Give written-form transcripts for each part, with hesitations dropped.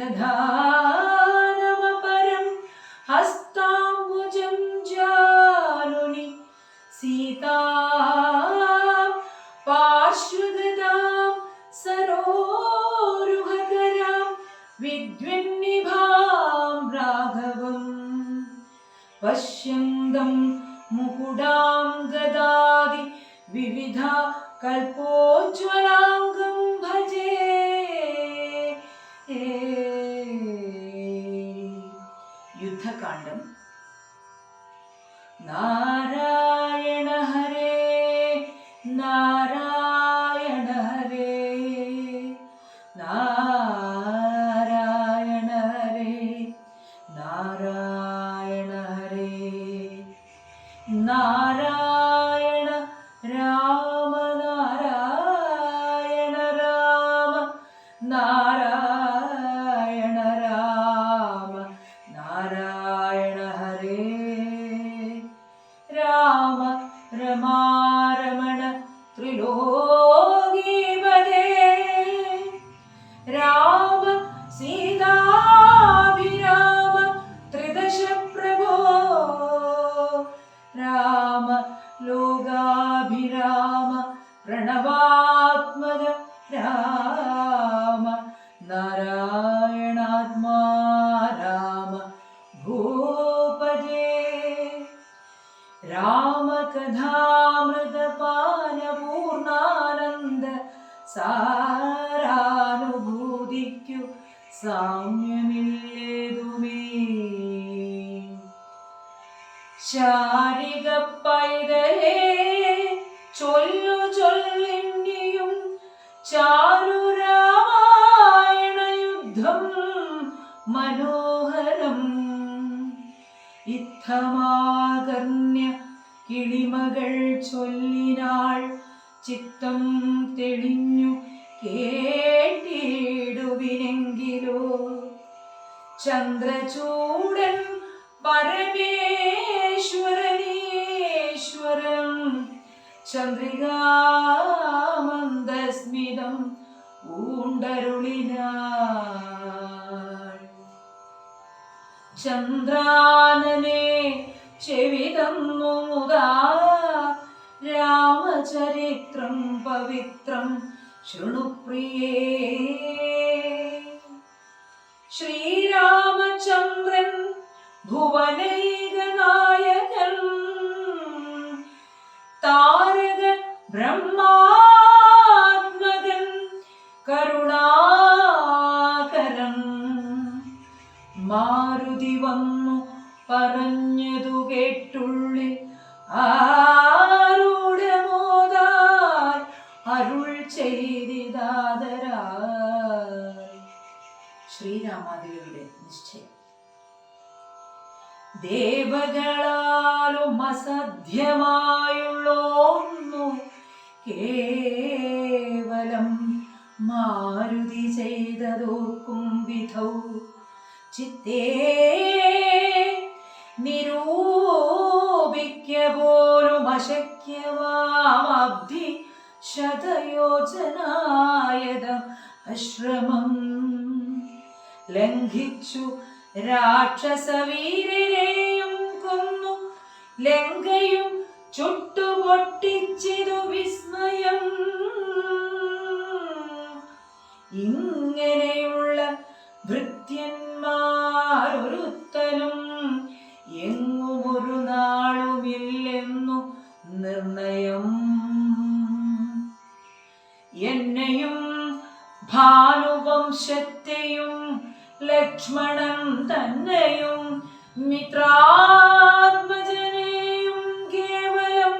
दधानमपरं हस्ताम्बुजं जानुनि सीता पार्श्वगतां सरोरुहकरां विद्विन्निभां राघवम् पश्यन्तं मुकुडां गदादि विविधा कल्पोज्ज्वलाङ्गं भजे। युद्धकाण्डं। नारायण हरे नारायण हरे नारायण हरे नारायण हरे नारायण राम नारायण राम नारायण राम नारायण हरे राम रमारमण त्रिलोकीपदे राम सीताभिराम त्रिदश प्रभो राम लोकाभिराम प्रणवात्मज राम नारायणात्मा राम भूपते രാമകഥാമൃതപാനപൂർണാനന്ദ സാരാനുഭൂതിക്കു സാമ്യമില്ലേതുമേ. ശാരിക പൈതലേ ചൊല്ലു ചൊല്ലിണ്ടിയും ചാരുരാമായണ യുദ്ധം മനോഹരം ഇത്തമാകർണ്യ കിളിമകൾ ചൊല്ലിനാൾ ചിത്തം തെളിഞ്ഞു കേട്ടിടുവിനെങ്കിലോ ചന്ദ്രചൂടൻ പരമേശ്വരനീശ്വരം ചന്ദ്രികാമന്ദസ്മിതം ഊണ്ടരുളിനാൾ. ചന്ദ്രാനനെ ചെവിതന്നു മുദാ രാമചരിത്രം പവിത്രം ശൃണുപ്രിയേ. ശ്രീരാമചന്ദ്രൻ ഭുവനൈകനായകൻ താരക ബ്രഹ്മാത്മകൻ കരുണാകരൻ മാരുതി വന്നു പറഞ്ഞതു കേട്ടുള്ളിൽ ആരൂഢമോദാൽ അരുൾ ചെയ്തിതാദരാൽ. ശ്രീരാമാദേവിയുടെ നിശ്ചയം. ദേവകളാലും അസാധ്യമായുള്ളൊന്നു കേവലം മാരുതി ചെയ്തതോർക്കും വിധൗ ചിത്തേ നിരൂപിക്ക പോലും അശക്യമാബ്ധി ശതയോജനായത അശ്രമം ലംഘിച്ചു രാക്ഷസവീരരെയും കൊന്നു ലങ്കയും ചുട്ടുപൊട്ടിച്ചിതു വിസ്മയം. ഇങ്ങനെയുള്ള ഭൃത്യന്മാരൊരുത്തനും എങ്ങുമൊരു നാളുമില്ലെന്നു നിർണയം. എന്നെയും ഭാനുവംശത്തെയും ലക്ഷ്മണൻ തന്നെയും മിത്രാത്മജനെയും കേവലം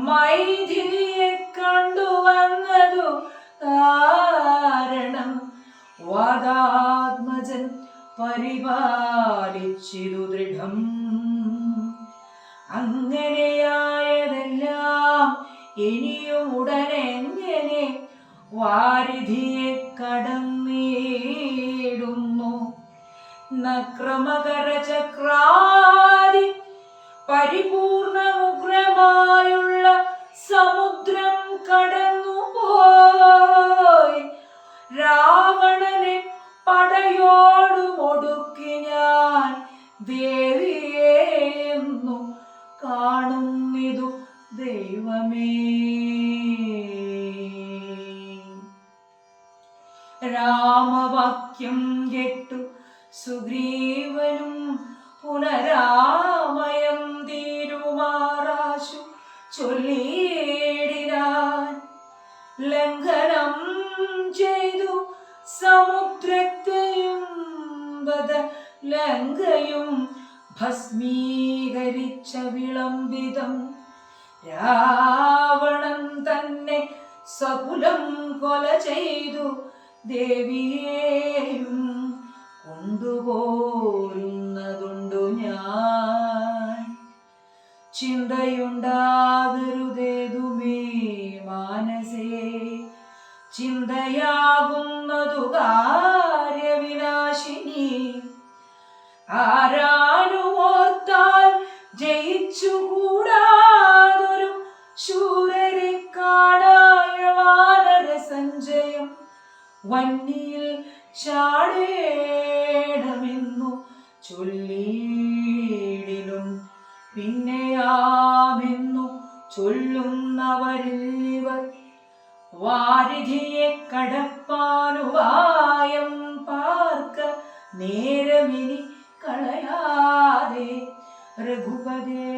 മൈഥിലിയെ കണ്ടുവന്നതു കാരണം വാദാത്മജൻ പരിപാലിച്ചിതു ദൃഢം. അങ്ങനെയായതെല്ലാം ഇനിയും ഉടനെങ്ങനെ വാരിധിയെ കടന്നിടുന്നു. നക്രമകരചക്രാദി പരിപൂർണ ഉഗ്രമായുള്ള സമുദ്രം കടന്നുപോയി രാവണനെ പടയോ ദൈവമേ. രാമവാക്യം കേട്ടു സുഗ്രീവനും പുനരാമയം തീരുമാറാശു ചൊല്ലിയിടിനാൻ. ലംഘനം ചെയ്തു സമുദ്രത്തെയും ലങ്കയും ഭസ്മീകരിച്ച വിളംബിതം രാവണൻ തന്നെ സകുലം കൊല ചെയ്തു ദേവിയെയും കൊണ്ടുപോരുന്നതുണ്ടു ഞാൻ. ചിന്തയുണ്ടാകരുതേതുമേ മാനസേ, ചിന്തയാകുന്നതു കാര്യവിനാശിനി. ആരാനുമോർത്താൽ ജയിച്ചുകൂടാതൊരു ശൂരരെ കാണായ വാനര സഞ്ചയം വന്നിയിൽ ചാടേണമെന്നു ചൊല്ലിയിടിലും പിന്നെയാമെന്നു ചൊല്ലുന്നവരില്ലിവർ. വാരിധിയെ കടപ്പാനുവായം പാർക്ക നേരമിനി കളയാതെ രഘുപതേ.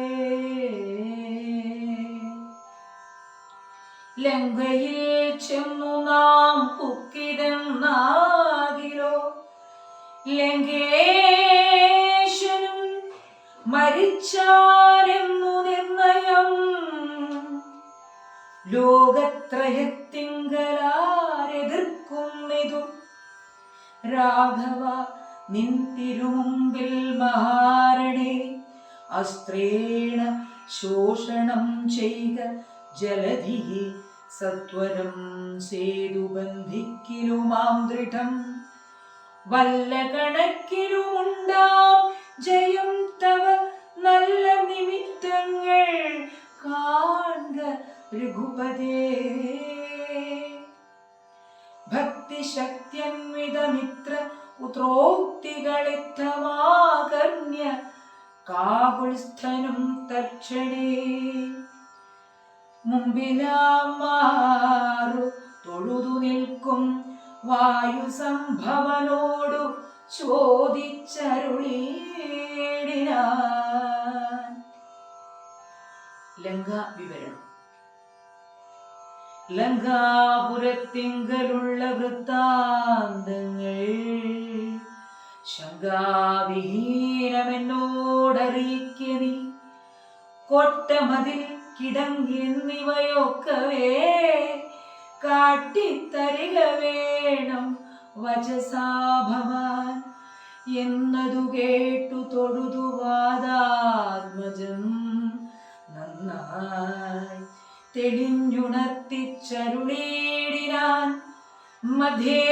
ലങ്കയിൽ ചെന്നു നാം പുക്കിതെന്നാകിലോ ലങ്കേശനും മരിച്ചാനെന്നു നിർണയം. ലോകത്രയത്തിങ്കലാരെതിർക്കുന്നിതു രാഘവ നിൻ തിരുമുമ്പിൽ മഹാരണേ. അസ്ത്രേണ ശോഷണം ചെയ്ക ജലധി സത്വരം സേതുബന്ധിക്കിലുമാം ദൃഢം. വല്ല കണക്കിലുമുണ്ടാം ജയം തവ നല്ല നിമിത്തങ്ങൾ കാൺക രഘുപതേ. ഭക്തിശക്തിയന്വിതമിത്ര പുത്രോക്തികളിത്തമാകർണ്യ കാകുൽസ്ഥനും തക്ഷണേ. മുമ്പിലാമാറു തൊഴുതു നിൽക്കും വായുസംഭവനോടു ചോദിച്ചരുളിയിടിനാൻ. ലങ്കാ വിവരണം. ലങ്കാപുരത്തിങ്കലുള്ള വൃത്താന്തങ്ങൾ ശങ്കാവിഹീനമെന്നോടറിയിക്ക നീ. കൊട്ടമതിൽ കിടങ്ങിന്നിവയൊക്കവേ കാട്ടിത്തരിക വേണം വചസാ ഭവാൻ എന്നതു കേട്ടു തൊഴുതു വാദാത്മജം നന്നായി തെളിഞ്ഞുണർത്തിച്ചരുളീടിനാൻ. മധ്യേ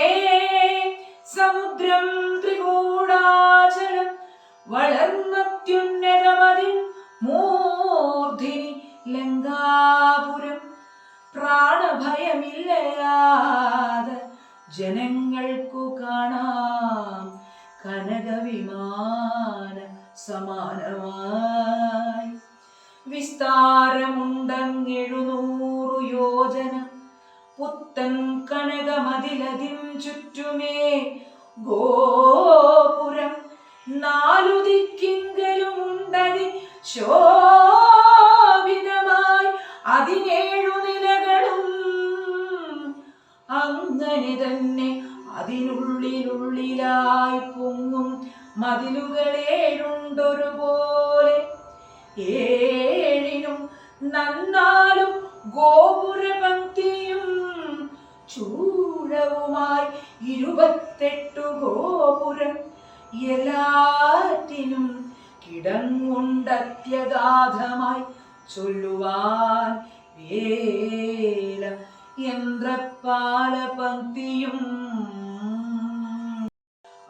സമുദ്രം ത്രികൂടാചലം വളർന്നത്യുന്നതമതിൻ മൂർധിനി ലങ്കാപുരം. പ്രാണഭയമില്ലയാതെ ജനങ്ങൾക്കു കാണാം കനകവിമാന സമാനമായി. വിസ്താരമുണ്ടങ്ങെഴുന്നൂറു യോജന പുത്തൻ കനകമതിലതിൻ ചുറ്റുമേ ഗോപുരം. നാലു ദിക്കിങ്കലുമുണ്ടതി ശോഭിതമായി അതിനേഴു നിലകളും. അങ്ങനെ തന്നെ അതിനുള്ളിലുള്ളിലായി പൊങ്ങും മതിലുകളേഴുണ്ടൊരുപോലെ. ഏഴിനും നന്നാലും ഗോപുരപംക്തിയും ചൂഴവുമായി 28 ഗോപുരം. എല്ലാറ്റിനും കിടങ്ങുണ്ടത്യഗാധമായി ചൊല്ലുവാൻ വേല യന്ത്രപാല പംക്തിയും.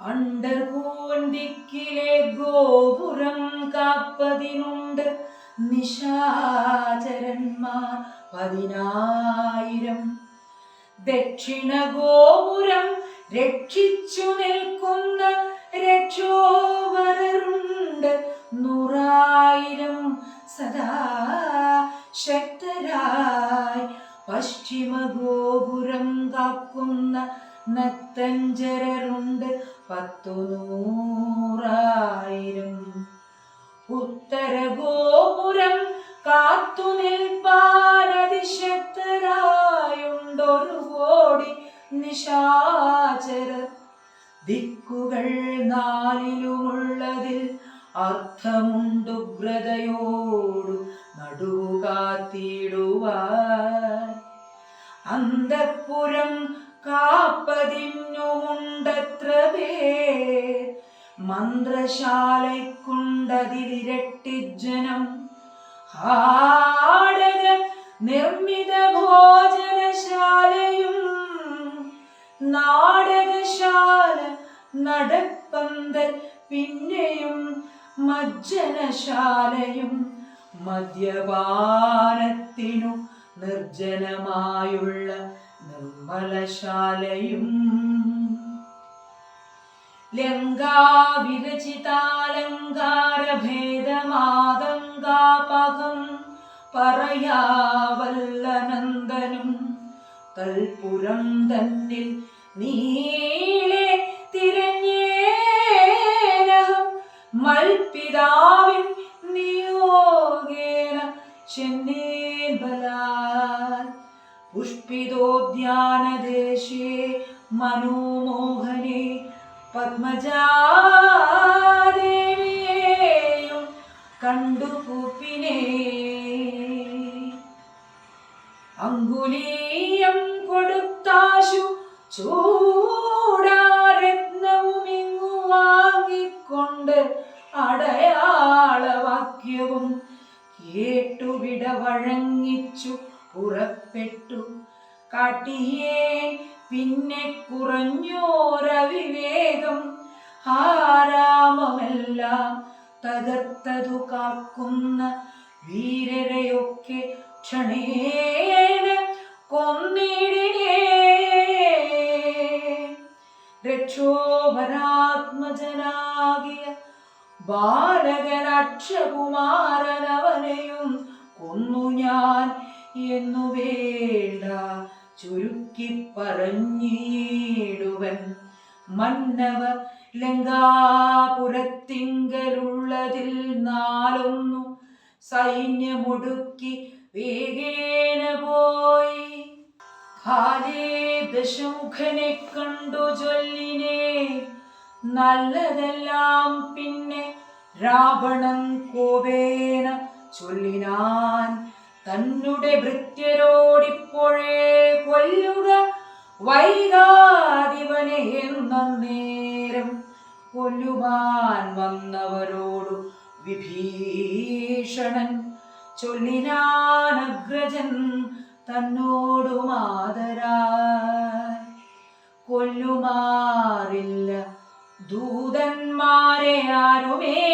അണ്ടർകൂണ്ടിക്കിലെ ഗോപുരം കാപ്പതിനുണ്ട് നിശാചരന്മാർ 10,000. ദക്ഷിണ ഗോപുരം രക്ഷിച്ചു നിൽക്കുന്ന രക്ഷോവരരുണ്ട് 100,000. സദാ ശക്തരായി പശ്ചിമ ഗോപുരം കാക്കുന്ന നക്തഞ്ചരരുണ്ട് 100,000. ഉത്തര ഗോപുരം കാത്തു നിൽപ്പാനതിശക്തരായുണ്ടൊരു കോടി നിശാചരർ. ദിക്കുകൾ 4 അർത്ഥമുണ്ടുഗ്രതയോടു നടുകാത്തിടുവാൻ. അന്തഃപുരം കാപ്പതിന്നുമുണ്ടത്ര പേർ, മന്ത്രശാലയ്ക്കുണ്ടതിരട്ടിജനം. ഹാടക നിർമ്മിത ഭോജനശാലയും നാടകശാല നടപ്പന്തൽ പിന്നെയും മജ്ജനശാലയും മദ്യപാനത്തിനു നിർജ്ജനമായുള്ള നിർമ്മലശാലയും. ലങ്കാവിരചിതാലങ്കാരഭേദമാതങ്കാപകം പറയാവല്ലനന്ദനും തൽപുരം തന്നിൽ നീളെ തിരഞ്ഞേനഹം മൽപിതാവിൻ നിയോഗേന ചെന്നേൻ ബലാൽ. പുഷ്പിതോദ്യാനദേശേ മനോമോഹനെ പത്മജാദേവിയെയും കണ്ടു കൂപ്പിനേ. അങ്കുലീയം കൊടുത്താശു ചൂടാരത്നവുമിങ്ങു വാങ്ങിക്കൊണ്ട് അടയാളവാക്യവും കേട്ടുവിട വഴങ്ങിച്ചു പുറപ്പെട്ടു. കാട്ടിയേ പിന്നെ കുറഞ്ഞോരവിവേകം, ആരാമമെല്ലാം തകർത്തതു കാക്കുന്ന വീരരെയൊക്കെ ക്ഷണേന കൊന്നിടിനേ. രക്ഷോഭരാത്മജനാകിയ ബാലകനക്ഷകുമാരനവനെയും കൊന്നു ഞാൻ എന്നു വേണ്ട ചുരുക്കി പറഞ്ഞിടുവൻ. മന്നവ ലങ്കാപുരത്തിങ്കലുള്ളതിൽ 4 സൈന്യമൊടുക്കി വേഗേന പോയി. കാലേ ദശമുഖനെ കണ്ടു ചൊല്ലിനേ, നല്ലതെല്ലാം. പിന്നെ രാവണൻ കോപേന ചൊല്ലിനാൻ, തന്നുടെ ഭൃത്യരോടിപ്പോഴേ കൊല്ലുക വൈകാതിവനെ എന്ന നേരം. കൊല്ലുവാൻ വന്നവരോടു വിഭീഷണൻ ചൊല്ലിനാൻ അഗ്രജൻ തന്നോടു മാതരായി. കൊല്ലുമാറില്ല ദൂതന്മാരെ ആരുമേ,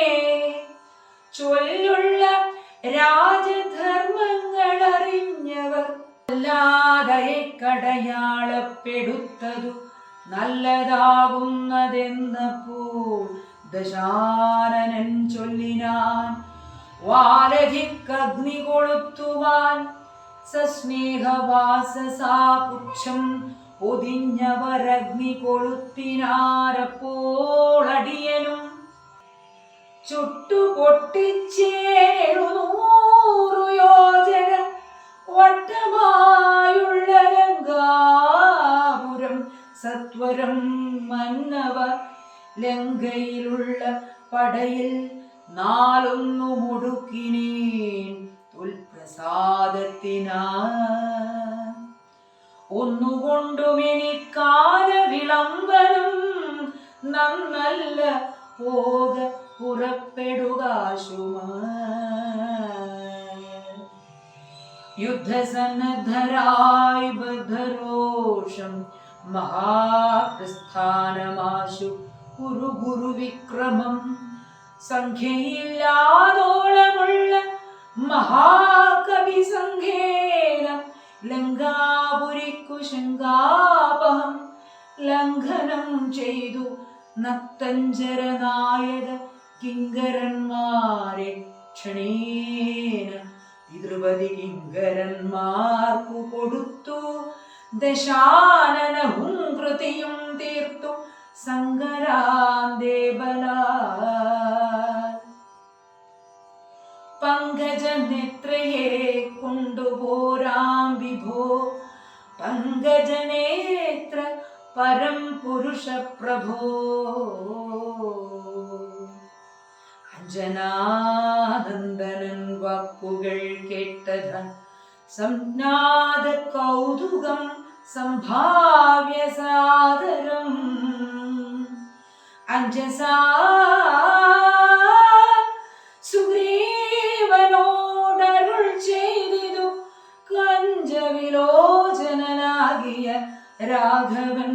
ചൊല്ലുള്ള രാജധർമ്മങ്ങൾ അറിഞ്ഞവർ. അല്ലാതെ കടയാളപ്പെടുത്തതു നല്ലതാകുന്നതെന്നപ്പോൾ ദശാനനൻ ചൊല്ലിനാൻ, വാലധിക്കഗ്നി കൊളുത്തുവാൻ. സസ്നേഹവാസസാപുച്ഛം പൊതിഞ്ഞവരഗ്നി കൊളുത്തിനാരപ്പോൾ അടിയനും ചുട്ടുപൊട്ടിച്ചേരുന്നൂറു യോജന വട്ടമായുള്ള ലങ്കാപുരം സത്വരം. മന്നവ ലങ്കയിലുള്ള പടയിൽ 4 മുടുക്കിനേൻ തുൽപ്രസാദത്തിനാ. ഒന്നുകൊണ്ടുമെനിക്കാല വിളംബനം നന്നല്ല, പോക പുറപ്പെടുകാശുമായി. യുദ്ധസന്നദ്ധരായി ബദ്ധരോഷം മഹാപ്രസ്ഥാനമാശു കുരു വിക്രമം. സംഖ്യയില്ലാതോളമുള്ള മഹാകവി സംഘേന ലങ്കാപുരിക്കു ശങ്കാപഹം ലംഘനം ചെയ്തു നക്തഞ്ചരനായക കിങ്കരന്മാരെ ക്ഷണേന ദ്രുപതി കിങ്കരന്മാർക്കു കൊടുത്തു. ദശാനനവും കൃതിയും തീർത്തു സങ്കരാന്തേബലാൽ. പങ്കജനേത്രയെ കൊണ്ടുപോരാം വിഭോ, പങ്കജനേത്ര പരം പുരുഷ പ്രഭോ. അഞ്ജനാനന്ദനൻ വാക്കുകൾ കേട്ടത സംജ്ഞാത കൗതുകം സംഭാവ്യ സാദരം. അഞ്ജസാ സുഗ്രീവനോടരുൾ ചെയ്തിതു കഞ്ചവിലോചനാകിയ രാഘവൻ.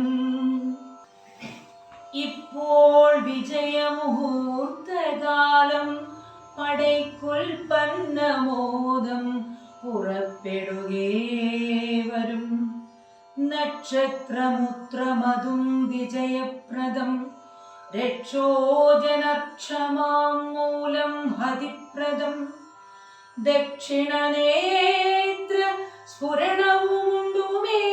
ഇപ്പോൾ വിജയമുഹൂർത്തകാലം പടയ്ക്കുൽപ്പന്നമോദം പുറപ്പെടുകേവരും. നക്ഷത്രമുത്രമതും വിജയപ്രദം രക്ഷോജനക്ഷമാം മൂലം ഹതിപ്രദം. ദക്ഷിണനേത്ര സ്ഫുരണവുമുണ്ടുമേ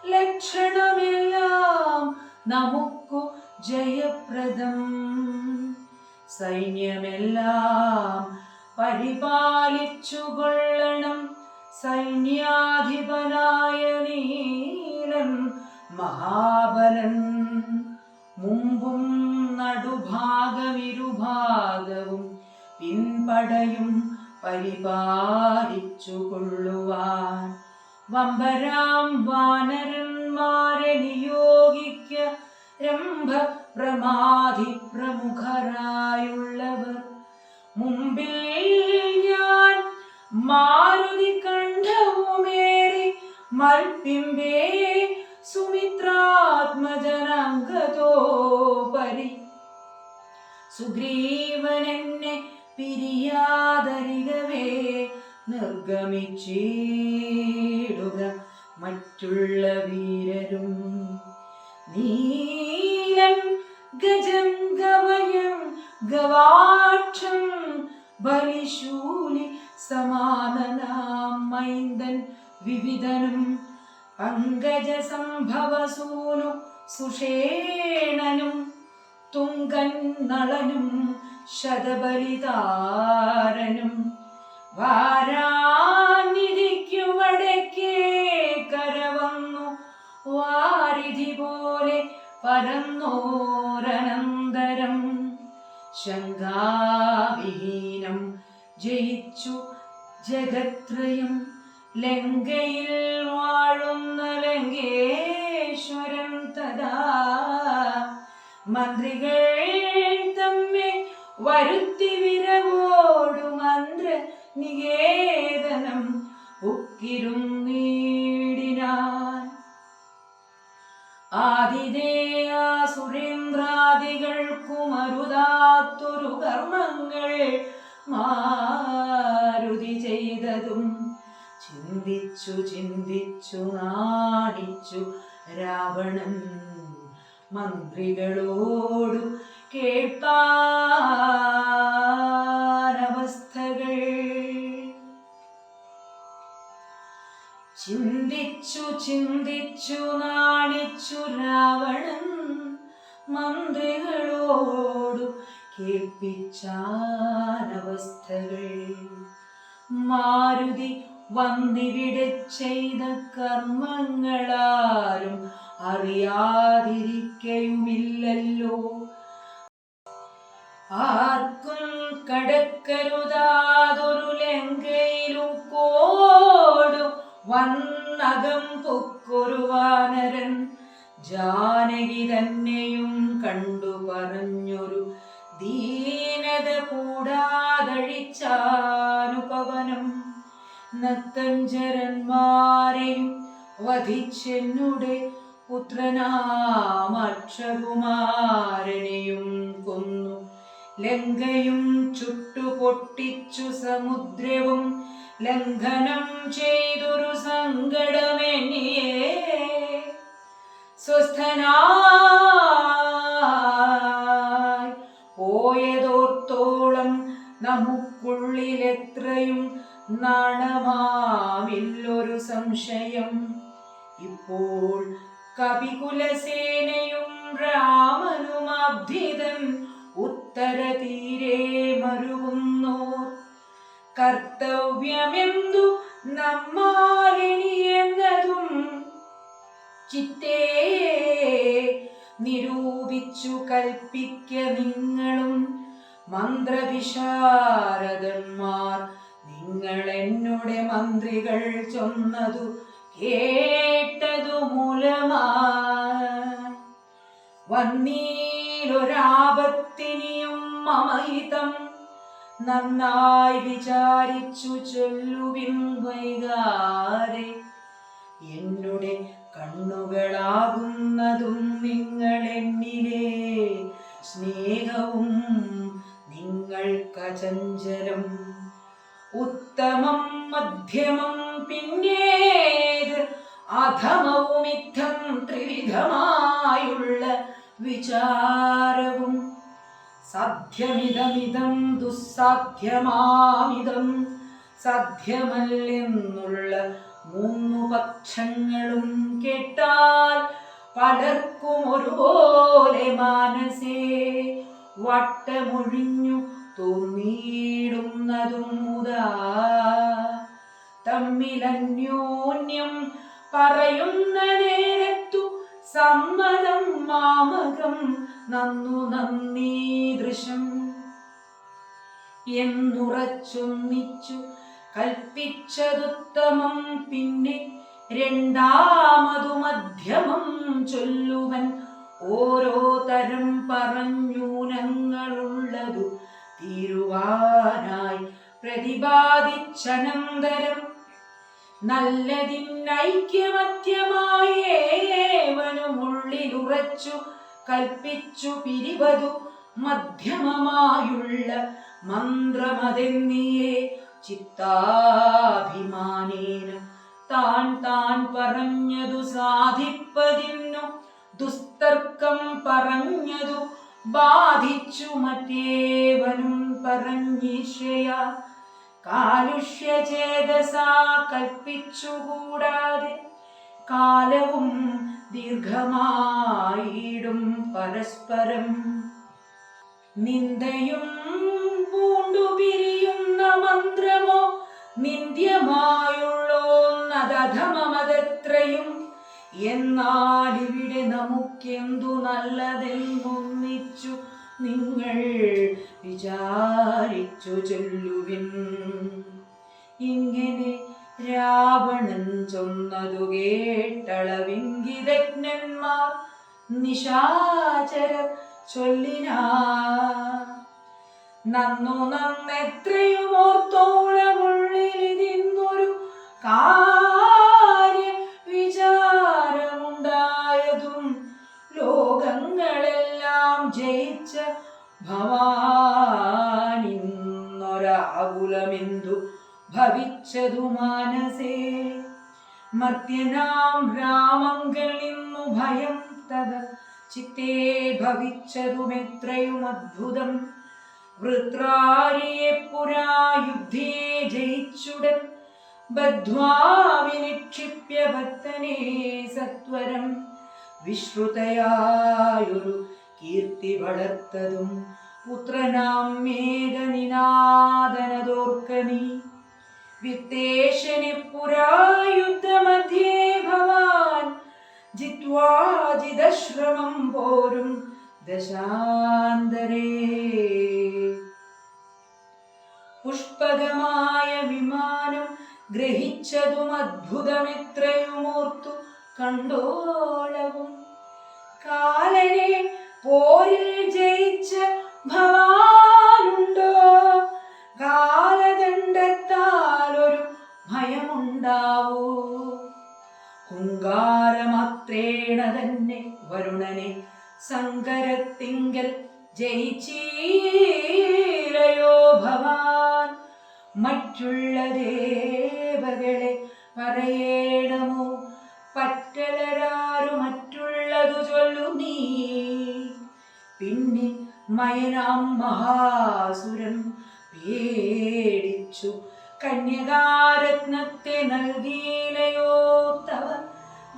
ലക്ഷണമെല്ലാം നമുക്കു ജയപ്രദം. സൈന്യമെല്ലാം പരിപാലിച്ചു കൊള്ളണം സൈന്യാധിപനായ നീലൻ മഹാബലൻ. മുമ്പും നടുഭാഗമിരുഭാഗവും പിൻപടയും പരിപാലിച്ചു കൊള്ളുവാൻ വമ്പരാം വാനരന്മാരെ നിയോഗിക്ക രംഭ പ്രമാധി പ്രമുഖരായുള്ളവർ. മുമ്പിൽ ഞാൻ മാരുതി കണ്ഠവുമേറി മൽപ്പിമ്പേ സുമിത്രാത്മജനങ്കതോപരി. സുഗ്രീവനെന്നെ പിരിയാതരികവേ നിർഗമിച്ചിടുക മറ്റുള്ള വീരരും. നീലൻ ഗജം ഗവയം ഗവാക്ഷം ബലിശൂലി സമാനനാം മൈന്ദൻ വിവിധനും. പങ്കജ സംഭവസൂനു സുഷേണനും തുങ്കൻ നളനും ശതബലിതാരനും. വാരാനിധിക്കു വടക്കേ കരവന്നു വാരിധി പോലെ പരന്നോരനന്തരം. ശങ്കാവിഹീനം ജയിച്ചു ജഗത്രയം ലങ്കയിൽ വാഴുന്ന ലങ്കേശ്വരൻ തഥാ. മന്ത്രികൾ തമ്മെ വരുത്തി വിരവോടു മന്ത്ര നികേതനം ഉക്കിരുന്നീടിനാൻ. ആതിഥേയാസുരേന്ദ്രാദികൾക്കു മരുതാത്തൊരു കർമ്മങ്ങൾ മാരുതി ചെയ്തതും ചിന്തിച്ചു ചിന്തിച്ചു നാണിച്ചു രാവണൻ മന്ത്രികളോടു കേൾപ്പാനവസ്ഥകൾ. ചിന്തിച്ചു ചിന്തിച്ചു നാണിച്ചു രാവണൻ മന്ത്രികളോടു കേൾപ്പിച്ചാനവസ്ഥകൾ. മാരുതി വന്നിവിടെ ചെയ്ത കർമ്മങ്ങളാരും അറിയാതിരിക്കയുമില്ലല്ലോ. ആർക്കും കടക്കരുതാതൊരു ലങ്കയിലും കോടു വന്നകം പൊക്കൊരു വാനരൻ. ജാനകി തന്നെയും കണ്ടു പറഞ്ഞൊരു ദീനത കൂടാതഴിച്ചാനുപവനം. നക്തഞ്ചരന്മാരെയും വധിച്ചെന്നുടെ പുത്രനാം അക്ഷകുമാരനെയും കൊന്നു. ലങ്കയും ചുട്ടുപൊട്ടിച്ചു സമുദ്രവും ലംഘനം ചെയ്തൊരു സങ്കടമെന്നിയേ സ്വസ്ഥനായി പോയതോർത്തോളം നമുക്കുള്ളിലെത്രയും നാണമാമില്ലൊരു സംശയം. ഇപ്പോൾ കപികുലസേനയും രാമനുമബ്ധിതൻ ഉത്തര തീരെ മരുവുന്നോർ. കർത്തവ്യമെന്തു നമ്മാലിനിയെന്നതും ചിത്തേ നിരൂപിച്ചു കൽപ്പിക്ക നിങ്ങളും മന്ത്രവിശാരദന്മാർ. നിങ്ങൾ എന്നോട് മന്ത്രികൾ ചൊന്നതു കേട്ടതു മൂലമാ വന്നീലൊരാപത്തിനിയും മമഹിതം. നന്നായി വിചാരിച്ചു ചൊല്ലുവിൻ വൈകാതെ. എന്നുടെ കണ്ണുകളാകുന്നതും നിങ്ങൾ എന്നിലെ സ്നേഹവും നിങ്ങൾക്കചഞ്ചലം. ഉത്തമം മധ്യമം പിന്നേത് അധമവുമിത്തം ത്രിവിധമായുള്ള വിചാരവും. സാധ്യമിതമിതം ദുസ്സാധ്യമാമിതം സാധ്യമല്ലെന്നുള്ള മൂന്നു പക്ഷങ്ങളും കേട്ടാൽ പലർക്കും ഒരുപോലെ മാനസേ വട്ടമൊഴിഞ്ഞു തോന്നിയിടുന്നതും മുതാ. തമ്മിലന്യോന്യം പറയുന്ന നേരത്തു സമ്മതം മാമകം നന്നു നന്ദീദൃശം എന്നുറച്ചൊന്നിച്ചു കൽപ്പിച്ചതുത്തമം. പിന്നെ രണ്ടാമതു മധ്യമം ചൊല്ലുവൻ. ഓരോ തരം പറഞ്ഞൂനങ്ങളുള്ളതു തീരുവാനായി പ്രതിപാദിച്ചനന്തരം നല്ലതിനൈക്യമത്യമായേവനുമുള്ളിലുറച്ചു കൽപ്പിച്ചു പിരിവതു മധ്യമമായുള്ള മന്ത്രമതെന്നിയെ ചിത്താഭിമാനേന താൻ താൻ പറഞ്ഞതു സാധിപ്പതിന്നു ദുസ്തർക്കം പറഞ്ഞതു ബാധിച്ചു മറ്റേവനും പറഞ്ഞിശ്രയ കാലുഷ്യചേതസാ കൽപ്പിച്ചുകൂടാതെ കാലവും ദീർഘമായിടും പരസ്പരം. നിന്ദയും പൂണ്ടു പിരിയുന്ന മന്ത്രമോ നിന്ദ്യമായുള്ളോന്നതധമമതത്രയും. എന്നാലിവിടെ നമുക്കെന്തു നല്ലതെന്നൊന്നിച്ചു നിങ്ങൾ വിചാരിച്ചു ചൊല്ലുവിൻ. ഇങ്ങനെ രാവണൻ ചൊന്നതു കേട്ടളവിംഗിതജ്ഞന്മാർ നിശാചരർ ചൊല്ലിനാ. നന്നു നന്നെത്രയും ഓർത്തോളമുള്ളിലിതിന്നൊരു കാര്യ വിചാരമുണ്ടായതും ലോകങ്ങളെല്ലാം ജയിച്ച ഭവാനിന്നൊരാകുലമെന്തു ഭവിച്ചതു മാനസേ. മർത്യനാം രാമങ്കൽ നിന്നു ഭയം തവ ചിത്തേ ഭവിച്ചതുമെത്രയും അദ്ഭുതം. വൃത്രാരിയെ പുരാ യുദ്ധേ ജയിച്ചുടൻ ബദ്ധ്വാ വിനിക്ഷിപ്യ ഭക്തനെ സത്വരം. വിശ്രുതയായൊരു കീർത്തി വളർത്തതും പുത്രനാം മേഘനിനാദനതോർക്കനീ. വിത്തേശനെ പുരാ യുദ്ധമധ്യേ ഭവാൻ ജിത്വാ ജിതശ്രമം പോരും ദശാന്തരേ. പുഷ്പകമായ വിമാനം ഗ്രഹിച്ചതും അദ്ഭുതമെത്രയുമോർത്തു കണ്ടോളവും. കാലനെ പോരിൽ ജയിച്ച ഭവാനുണ്ടോ? കാലദണ്ഡത്താലൊരു ഭയമുണ്ടാവൂ. ഹുങ്കാരമാത്രേണ തന്നെ വരുണനെ സങ്കരത്തിങ്കൽ ജയിച്ചീലയോ ഭവാൻ. മറ്റുള്ള ദേവകളെ പറയേണമോ? പറ്റലരാരു മറ്റുള്ളതു ചൊല്ലു നീ. പിന്നെ മയനാം മഹാസുരൻ പേടിച്ചു കന്യകാരത്നത്തെ നൽകിയിലയോ തവ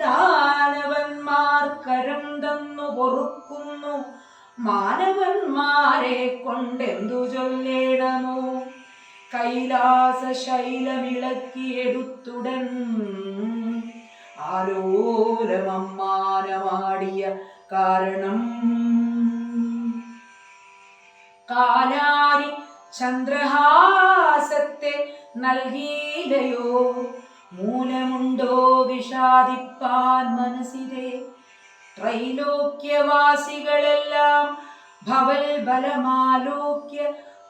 ദാനവന്മാർ കരം തന്നു പൊറുക്കുന്നു മാനവന്മാരെ കൊണ്ടെന്തു ചൊല്ലേണമോ കൈലാസ ശൈലമിളക്കിയെടുത്തുടൻ ആലോലമമ്മാനമാടിയ കാരണം കാലാരി ചന്ദ്രഹാസത്തെ നൽകിയിലയോ മൂലമുണ്ടോ വിഷാദിപ്പാൻ മനസ്സിലെ ത്രൈലോക്യവാസികളെല്ലാം ഭവൽ ബലമാലോക്യ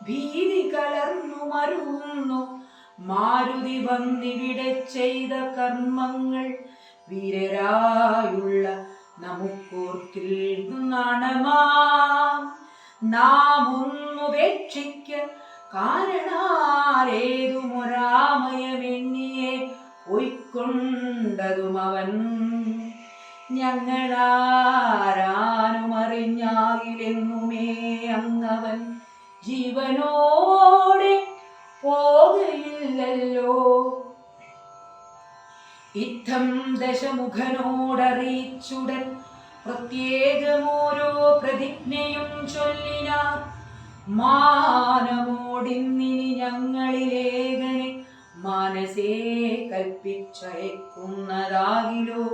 ഭീതി കലർന്നു മരുന്നു മാരുതി വന്നിവിടെ ചെയ്ത കർമ്മങ്ങൾ വീരരായുള്ള നമുക്കോർക്കിൽ നാണമാം നാം ഒന്നുപേക്ഷിക്ക കാരണാലേതുമൊരാമയമെന്നിയെ പൊയ്ക്കൊണ്ടതും അവൻ ഞങ്ങളാരാനും അറിഞ്ഞാകിലെന്നുമേ അങ്ങവൻ ജീവനോടെ പോകയില്ലല്ലോ ഇത്തം ദശമുഖനോടറിയിച്ചുടൻ പ്രത്യേകമോരോ പ്രതിജ്ഞയും ചൊല്ലിനാർ മാനമോടിന്നിനി ഞങ്ങളിലേകനെ മനസ്സേ കൽപ്പിച്ചയക്കുന്നതാകിലോ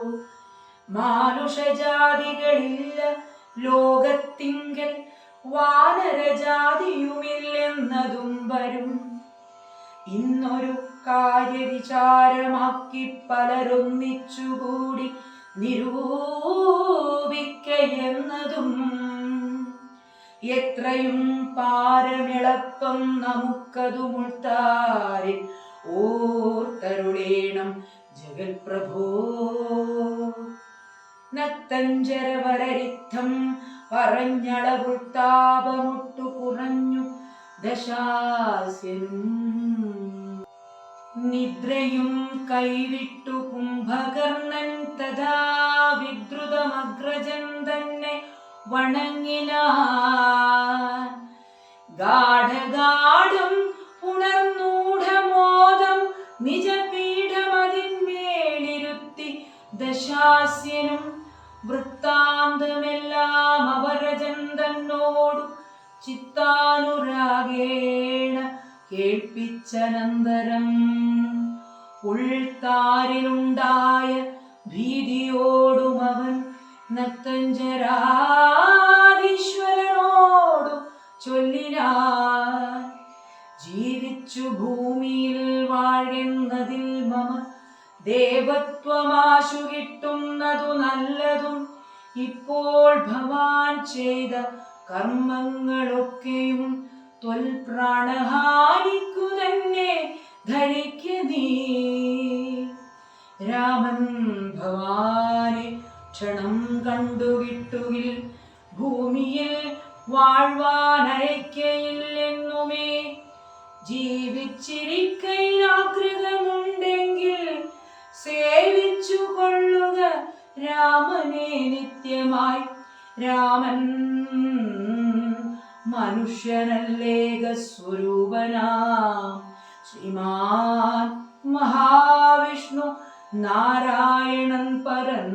മാനുഷജാതികളില്ല ലോകത്തിങ്കൽ വാനരജാതിയുമില്ലെന്നതും വരും ഇന്നൊരു കാര്യവിചാരമാക്കി പലരൊന്നിച്ചുകൂടി നിരൂപിക്കയെന്നതും എത്രയും പാരമിളപ്പം നമുക്കതു മുൾത്താരിൽ ഓർത്തരുളേണം ജഗൽപ്രഭോ നക്തഞ്ചരവരരിത്തം പറഞ്ഞളവുൾത്താപമുട്ടു കുറഞ്ഞു ദശാസ്യനും നിദ്രയും കൈവിട്ടു കുംഭകർണൻ തഥാ വിദ്രുതമഗ്രജൻ തന്നെ വണങ്ങിനാൻ ഗാഠഗാഠം ഉണർന്നൂഢമോദം നിജപീഠമതിന്മേലിരുത്തി ദശാസ്യനും വൃത്താന്തമെല്ലാം അവരജൻ തന്നോടു ചിത്താനുരാഗേണ കേൾപ്പിച്ചനന്തരം ഉൾത്താരിലുണ്ടായ ഭീതിയോടും അവൻ നക്തഞ്ചരാധീശ്വരനോടു ചൊല്ലിനാൻ ജീവിച്ചു ഭൂമിയിൽ വാഴുന്നതിൽ മമ ദേവത്വമാശു കിട്ടുന്നതു നല്ലതും ഇപ്പോൾ ഭവാൻ ചെയ്ത കർമ്മങ്ങളൊക്കെയും ത്വൽപ്രാണഹാനിക്കു തന്നെ ധരിക്ക നീ രാമൻ ഭവാനെ ക്ഷണം കണ്ടുകിട്ടുകിൽ ഭൂമിയിൽ വാഴ്വാനയക്കയില്ലെന്നുമേ ജീവിച്ചിരിക്കയിൽ ആഗ്രഹമുണ്ടെങ്കിൽ സേവിച്ചു കൊള്ളുക രാമനെ നിത്യമായി രാമൻ മനുഷ്യനല്ലേക സ്വരൂപനാം ശ്രീമാൻ മഹാവിഷ്ണു നാരായണൻ പരൻ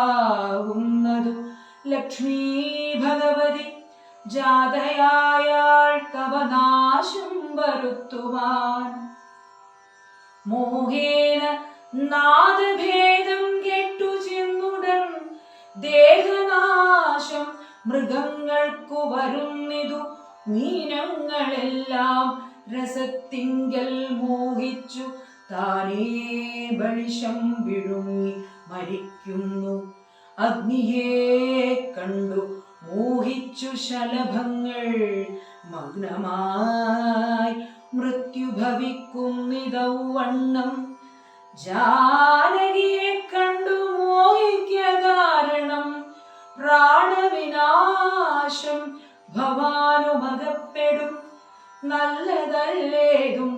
സീതയാകുന്നതു ലക്ഷ്മീ ഭഗവതി ജാതയായാൾ തവ നാശം വരുത്തുവാൻ മോഹേന നാദഭേദം കെട്ടു ചെന്നുടൻ ദേഹനാശം മൃഗങ്ങൾക്കു വരുന്നിതു മീനങ്ങളെല്ലാം രസത്തിങ്കൽ മോഹിച്ചു താനേ ബളിഷം വിഴുങ്ങി മരിക്കുന്നു അഗ്നിയെ കണ്ടു മോഹിച്ചു ശലഭങ്ങൾ മഗ്നമായി മൃത്യു ഭവിക്കുന്നിതൗവണ്ണം ജാനകിയെ കണ്ടു മോഹിക്ക കാരണം പ്രാണവിനാശം ഭവാനുമകപ്പെടും നല്ലതല്ലേതും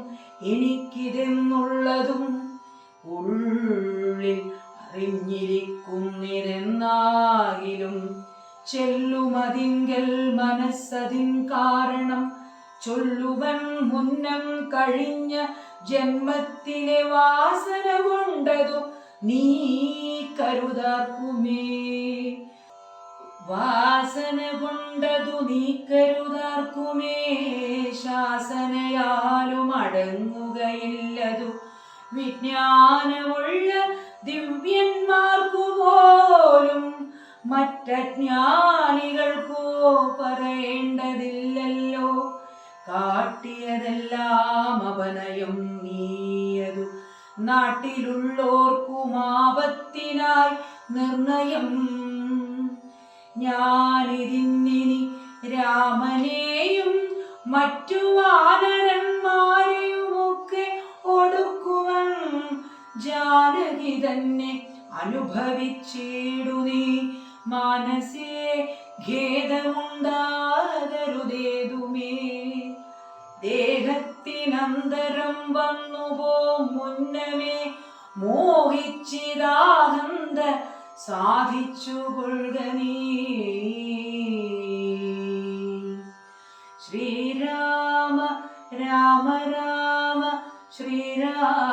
എനിക്കിതെന്നുള്ളതും ഉള്ളിൽ അറിഞ്ഞിരിക്കുന്നിതെന്നാകിലും ചെല്ലുമതിങ്കൽ മനസ്സതിൻ കാരണം ചൊല്ലുവൻ മുന്നം കഴിഞ്ഞ ജന്മത്തിലെ വാസന കൊണ്ടതു നീ കരുതാർക്കുമേ. വാസന കൊണ്ടതു നീ കരുതാർക്കുമേ. ശാസനയാലും അടങ്ങുകയില്ലതു വിജ്ഞാനമുള്ള ദിവ്യന്മാർക്കു പോലും. മറ്റജ്ഞാനികൾക്കോ പറയേണ്ടതില്ലല്ലോ. കാട്ടിയതെല്ലാം അപനയം നീയതു നാട്ടിലുള്ളോർക്കുമാപത്തിനായി നിർണയം. ഞാനിതിന്നിനി രാമനെയും മറ്റു വാനരന്മാരെയുമൊക്കെ ഒടുക്കുവൻ. ജാനകി തന്നെ അനുഭവിച്ചിടുനീ. മനസ്സേ ഖേദമുണ്ടാകരുതേതുമേ. ദേഹത്തിനന്തരം വന്നുപോ മുന്നമേ മോഹിച്ചിതാനന്ദ സാധിച്ചു കൊള്ളുക നീ. ശ്രീരാമ രാമ രാമ ശ്രീരാമ